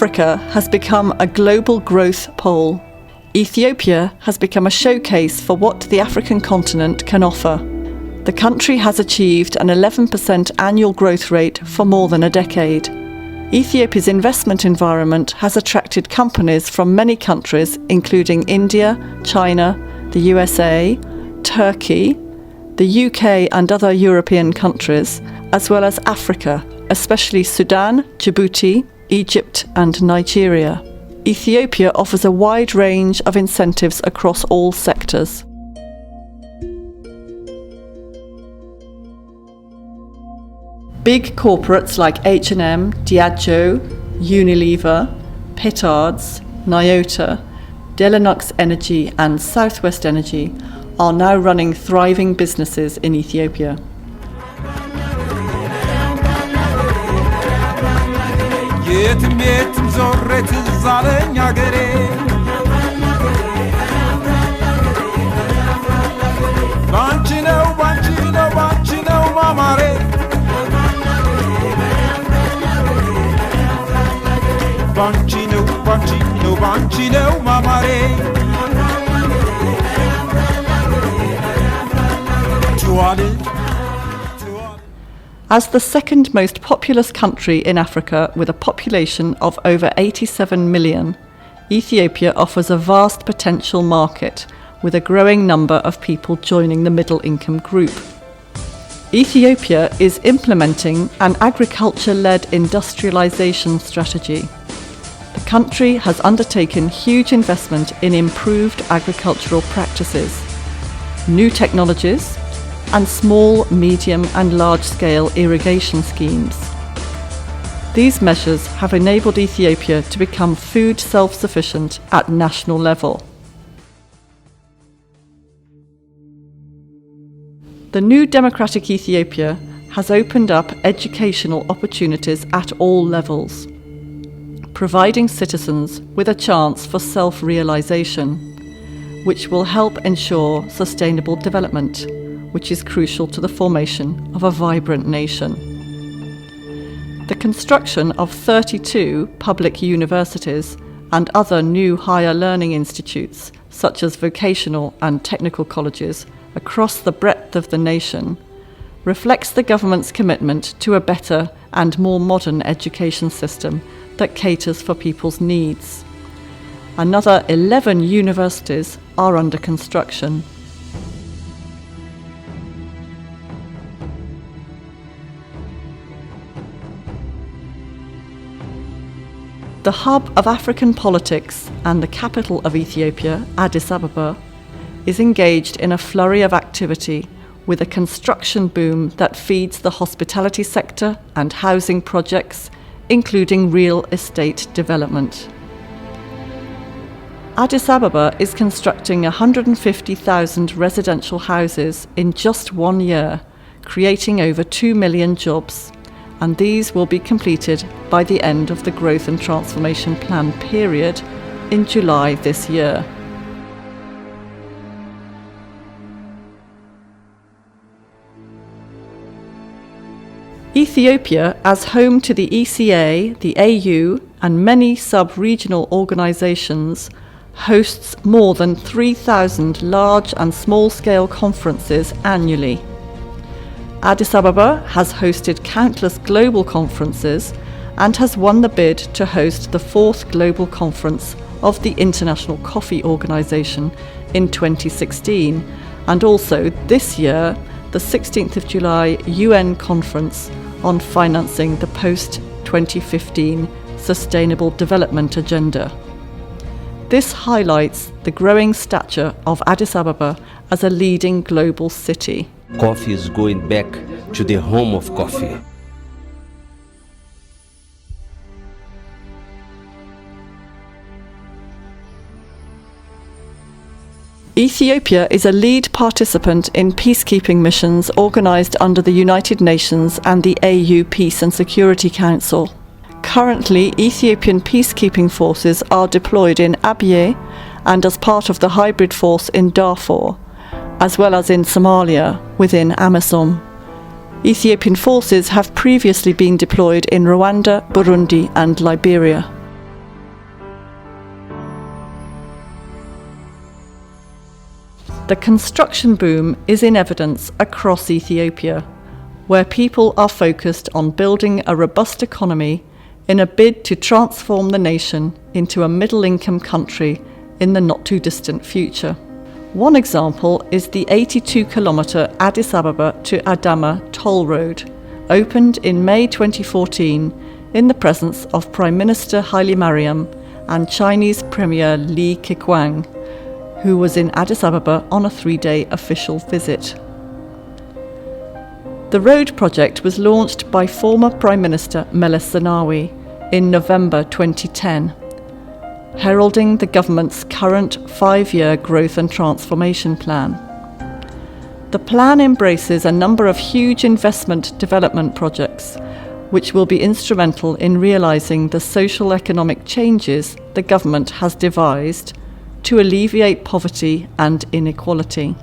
Africa has become a global growth pole. Ethiopia has become a showcase for what the African continent can offer. The country has achieved an 11% annual growth rate for more than a decade. Ethiopia's investment environment has attracted companies from many countries, including India, China, the USA, Turkey, the UK and other European countries, as well as Africa, especially Sudan, Djibouti, Egypt and Nigeria. Ethiopia offers a wide range of incentives across all sectors. Big corporates like H&M, Diageo, Unilever, Petards, Nyota, Delenux Energy and Southwest Energy are now running thriving businesses in Ethiopia. As the second most populous country in Africa with a population of over 87 million, Ethiopia offers a vast potential market with a growing number of people joining the middle income group. Ethiopia is implementing an agriculture-led industrialization strategy. The country has undertaken huge investment in improved agricultural practices, new technologies, and small, medium and large-scale irrigation schemes. These measures have enabled Ethiopia to become food self-sufficient at national level. The new democratic Ethiopia has opened up educational opportunities at all levels, providing citizens with a chance for self-realization, which will help ensure sustainable development, which is crucial to the formation of a vibrant nation. The construction of 32 public universities and other new higher learning institutes, such as vocational and technical colleges, across the breadth of the nation, reflects the government's commitment to a better and more modern education system that caters for people's needs. Another 11 universities are under construction. The hub of African politics and the capital of Ethiopia, Addis Ababa, is engaged in a flurry of activity with a construction boom that feeds the hospitality sector and housing projects, including real estate development. Addis Ababa is constructing 150,000 residential houses in just 1 year, creating over 2 million jobs, and these will be completed by the end of the Growth and Transformation Plan period in July this year. Ethiopia, as home to the ECA, the AU, and many sub-regional organisations, hosts more than 3,000 large and small-scale conferences annually. Addis Ababa has hosted countless global conferences and has won the bid to host the 4th Global Conference of the International Coffee Organisation in 2016, and also this year, the 16th of July UN Conference on financing the post-2015 Sustainable Development Agenda. This highlights the growing stature of Addis Ababa as a leading global city. Coffee is going back to the home of coffee. Ethiopia is a lead participant in peacekeeping missions organised under the United Nations and the AU Peace and Security Council. Currently, Ethiopian peacekeeping forces are deployed in Abyei and as part of the hybrid force in Darfur, as well as in Somalia within AMISOM. Ethiopian forces have previously been deployed in Rwanda, Burundi and Liberia. The construction boom is in evidence across Ethiopia, where people are focused on building a robust economy in a bid to transform the nation into a middle-income country in the not-too-distant future. One example is the 82-kilometre Addis Ababa to Adama toll road, opened in May 2014 in the presence of Prime Minister Haile Mariam and Chinese Premier Li Keqiang, who was in Addis Ababa on a 3-day official visit. The road project was launched by former Prime Minister Meles Zenawi in November 2010, heralding the government's current 5-year growth and transformation plan. The plan embraces a number of huge investment development projects, which will be instrumental in realising the social-economic changes the government has devised to alleviate poverty and inequality.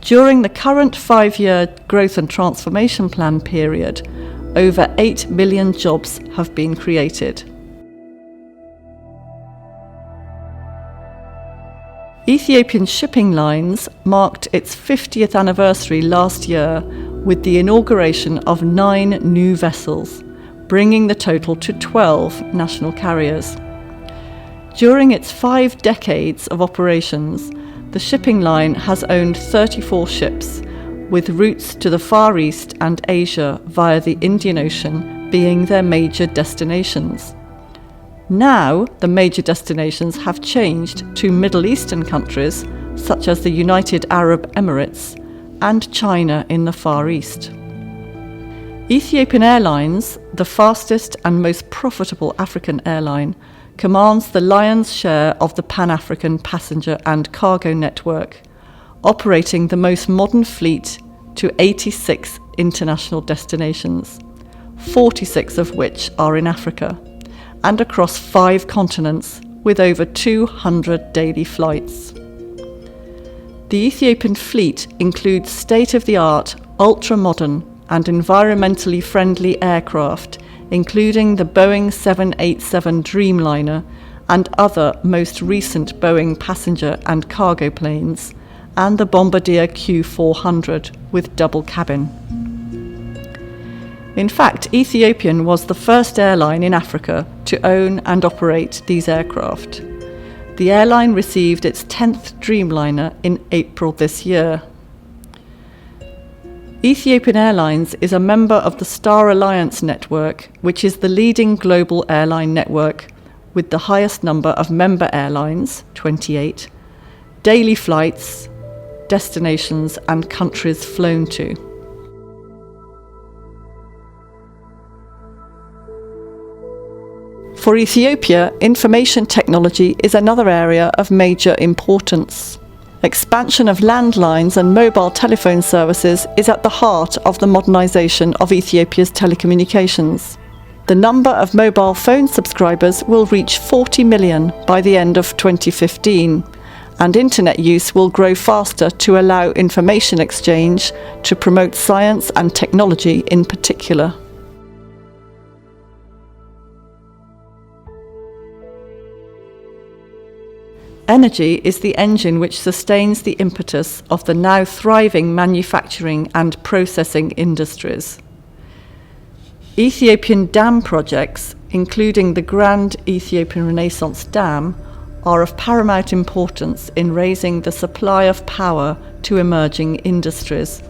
During the current 5-year growth and transformation plan period, over 8 million jobs have been created. Ethiopian Shipping Lines marked its 50th anniversary last year with the inauguration of 9 new vessels, bringing the total to 12 national carriers. During its 5 decades of operations, the shipping line has owned 34 ships, with routes to the Far East and Asia via the Indian Ocean being their major destinations. Now, the major destinations have changed to Middle Eastern countries such as the United Arab Emirates and China in the Far East. Ethiopian Airlines, the fastest and most profitable African airline, commands the lion's share of the Pan-African passenger and cargo network, operating the most modern fleet to 86 international destinations, 46 of which are in Africa, and across 5 continents with over 200 daily flights. The Ethiopian fleet includes state-of-the-art, ultra-modern and environmentally friendly aircraft, including the Boeing 787 Dreamliner and other most recent Boeing passenger and cargo planes, and the Bombardier Q400 with double cabin. In fact, Ethiopian was the first airline in Africa to own and operate these aircraft. The airline received its 10th Dreamliner in April this year. Ethiopian Airlines is a member of the Star Alliance network, which is the leading global airline network with the highest number of member airlines, 28, daily flights, destinations and countries flown to. For Ethiopia, information technology is another area of major importance. Expansion of landlines and mobile telephone services is at the heart of the modernisation of Ethiopia's telecommunications. The number of mobile phone subscribers will reach 40 million by the end of 2015, and internet use will grow faster to allow information exchange to promote science and technology in particular. Energy is the engine which sustains the impetus of the now thriving manufacturing and processing industries. Ethiopian dam projects, including the Grand Ethiopian Renaissance Dam, are of paramount importance in raising the supply of power to emerging industries,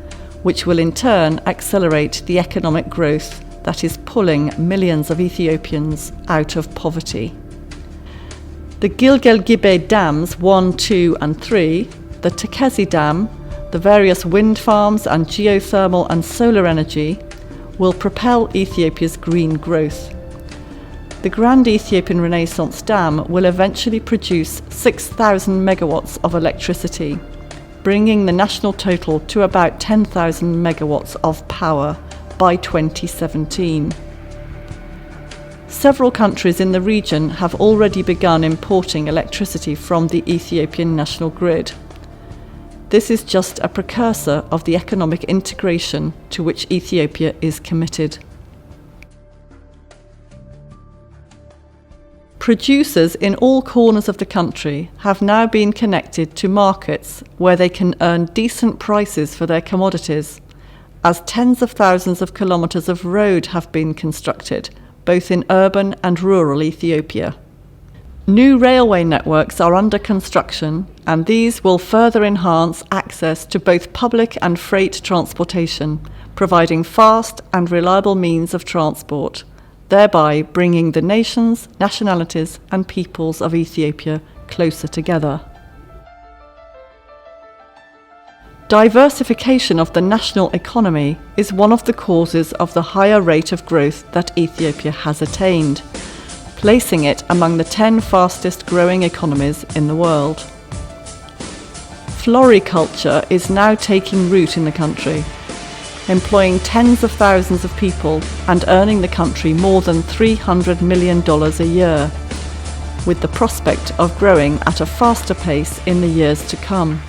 which will in turn accelerate the economic growth that is pulling millions of Ethiopians out of poverty. The Gilgel-Gibe Dams 1, 2 and 3, the Tekezi Dam, the various wind farms and geothermal and solar energy will propel Ethiopia's green growth. The Grand Ethiopian Renaissance Dam will eventually produce 6,000 megawatts of electricity, bringing the national total to about 10,000 megawatts of power by 2017. Several countries in the region have already begun importing electricity from the Ethiopian national grid. This is just a precursor of the economic integration to which Ethiopia is committed. Producers in all corners of the country have now been connected to markets where they can earn decent prices for their commodities, as tens of thousands of kilometres of road have been constructed, both in urban and rural Ethiopia. New railway networks are under construction, and these will further enhance access to both public and freight transportation, providing fast and reliable means of transport, thereby bringing the nations, nationalities and peoples of Ethiopia closer together. Diversification of the national economy is one of the causes of the higher rate of growth that Ethiopia has attained, placing it among the 10 fastest growing economies in the world. Floriculture is now taking root in the country, employing tens of thousands of people and earning the country more than $300 million a year, with the prospect of growing at a faster pace in the years to come.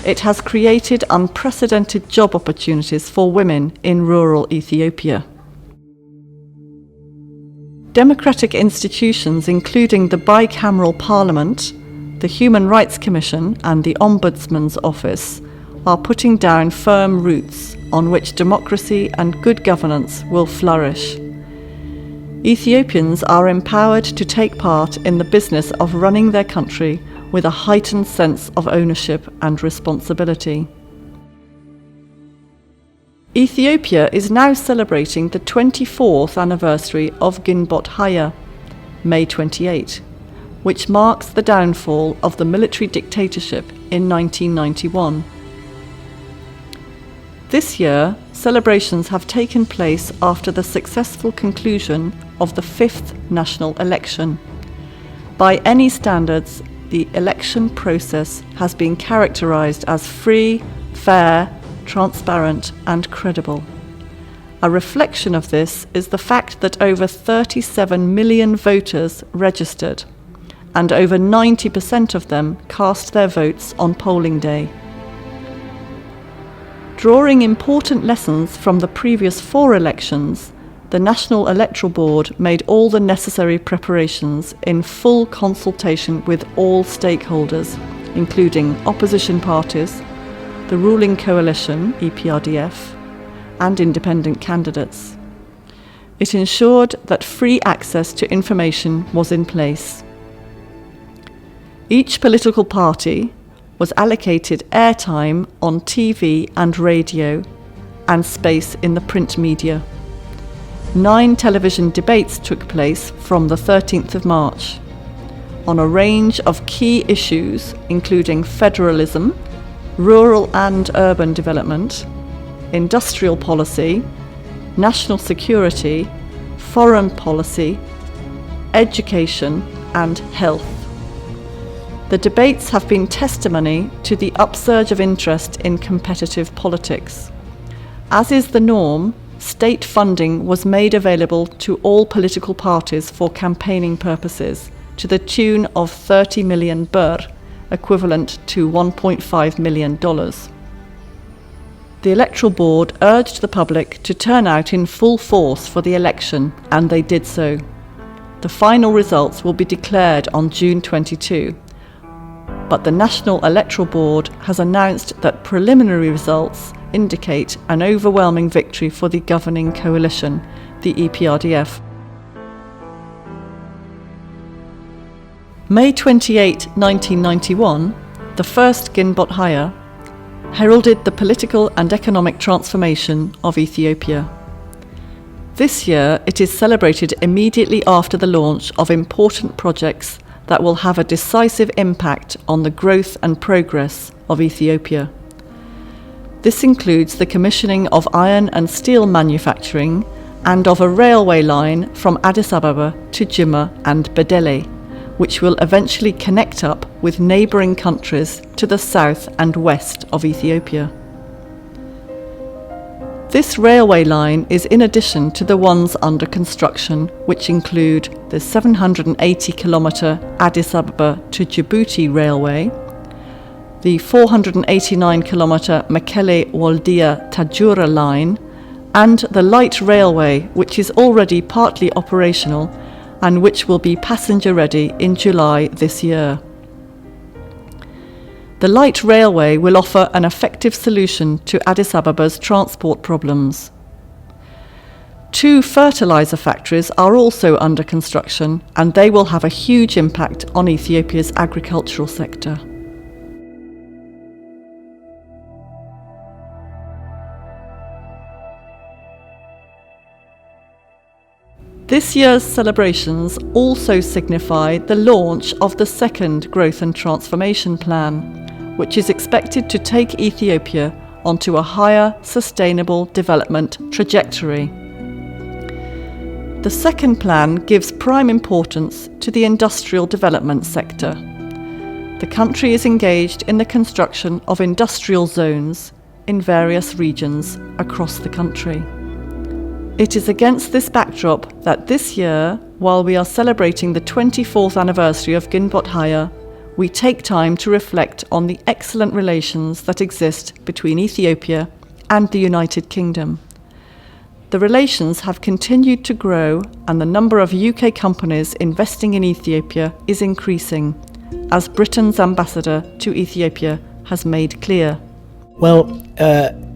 It has created unprecedented job opportunities for women in rural Ethiopia. Democratic institutions including the bicameral parliament, the Human Rights Commission and the Ombudsman's Office are putting down firm roots on which democracy and good governance will flourish. Ethiopians are empowered to take part in the business of running their country with a heightened sense of ownership and responsibility. Ethiopia is now celebrating the 24th anniversary of Ginbot, May 28, which marks the downfall of the military dictatorship in 1991. This year, celebrations have taken place after the successful conclusion of the 5th national election. By any standards, the election process has been characterized as free, fair, transparent and credible. A reflection of this is the fact that over 37 million voters registered, and over 90% of them cast their votes on polling day. Drawing important lessons from the previous 4 elections, the National Electoral Board made all the necessary preparations in full consultation with all stakeholders, including opposition parties, the ruling coalition, EPRDF, and independent candidates. It ensured that free access to information was in place. Each political party was allocated airtime on TV and radio and space in the print media. 9 television debates took place from the 13th of March on a range of key issues including federalism, rural and urban development, industrial policy, national security, foreign policy, education and health. The debates have been testimony to the upsurge of interest in competitive politics. As is the norm, state funding was made available to all political parties for campaigning purposes to the tune of 30 million birr, equivalent to $1.5 million. The Electoral Board urged the public to turn out in full force for the election, and they did so. The final results will be declared on June 22. But the National Electoral Board has announced that preliminary results indicate an overwhelming victory for the governing coalition, the EPRDF. May 28, 1991, the first Ginbot heralded the political and economic transformation of Ethiopia. This year it is celebrated immediately after the launch of important projects that will have a decisive impact on the growth and progress of Ethiopia. This includes the commissioning of iron and steel manufacturing and of a railway line from Addis Ababa to Jimma and Bedele, which will eventually connect up with neighbouring countries to the south and west of Ethiopia. This railway line is in addition to the ones under construction, which include the 780-kilometre Addis Ababa to Djibouti railway, the 489-kilometre Mekele-Waldia-Tajura line, and the light railway, which is already partly operational and which will be passenger ready in July this year. The light railway will offer an effective solution to Addis Ababa's transport problems. 2 fertilizer factories are also under construction, and they will have a huge impact on Ethiopia's agricultural sector. This year's celebrations also signify the launch of the second Growth and Transformation Plan, which is expected to take Ethiopia onto a higher sustainable development trajectory. The second plan gives prime importance to the industrial development sector. The country is engaged in the construction of industrial zones in various regions across the country. It is against this backdrop that this year, while we are celebrating the 24th anniversary of Ginbot Haya, we take time to reflect on the excellent relations that exist between Ethiopia and the United Kingdom. The relations have continued to grow, and the number of UK companies investing in Ethiopia is increasing, as Britain's ambassador to Ethiopia has made clear. Well,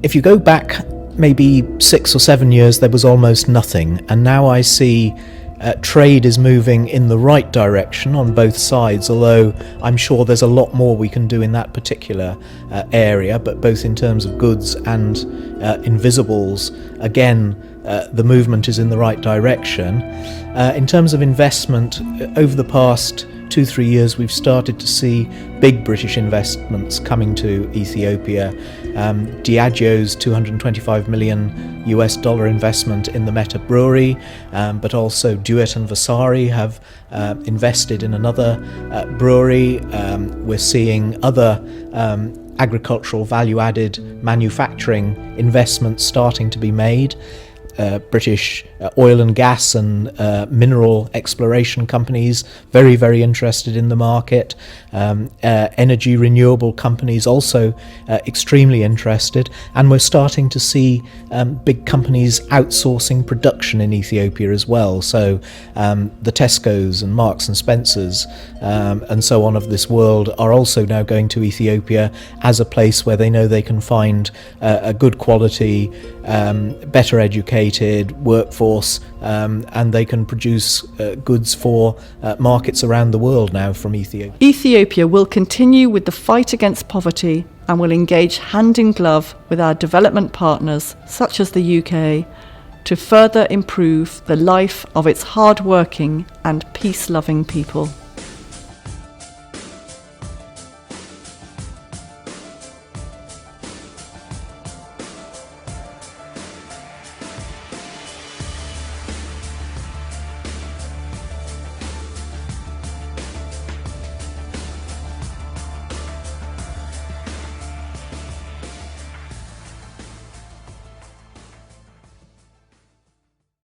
if you go back maybe 6 or 7 years, there was almost nothing, and now I see trade is moving in the right direction on both sides, although I'm sure there's a lot more we can do in that particular area, but both in terms of goods and invisibles, again, the movement is in the right direction. In terms of investment, over the past 2-3 years we've started to see big British investments coming to Ethiopia. Diageo's $225 million investment in the Meta brewery, but also Dewitt and Vasari have invested in another brewery. We're seeing other agricultural value-added manufacturing investments starting to be made. British oil and gas and mineral exploration companies very, very interested in the market. Energy renewable companies also extremely interested, and we're starting to see big companies outsourcing production in Ethiopia as well. So the Tesco's and Marks and Spencer's and so on of this world are also now going to Ethiopia as a place where they know they can find a good quality, better educated workforce, and they can produce goods for markets around the world now from Ethiopia. Ethiopia will continue with the fight against poverty and will engage hand in glove with our development partners, such as the UK, to further improve the life of its hard-working and peace-loving people.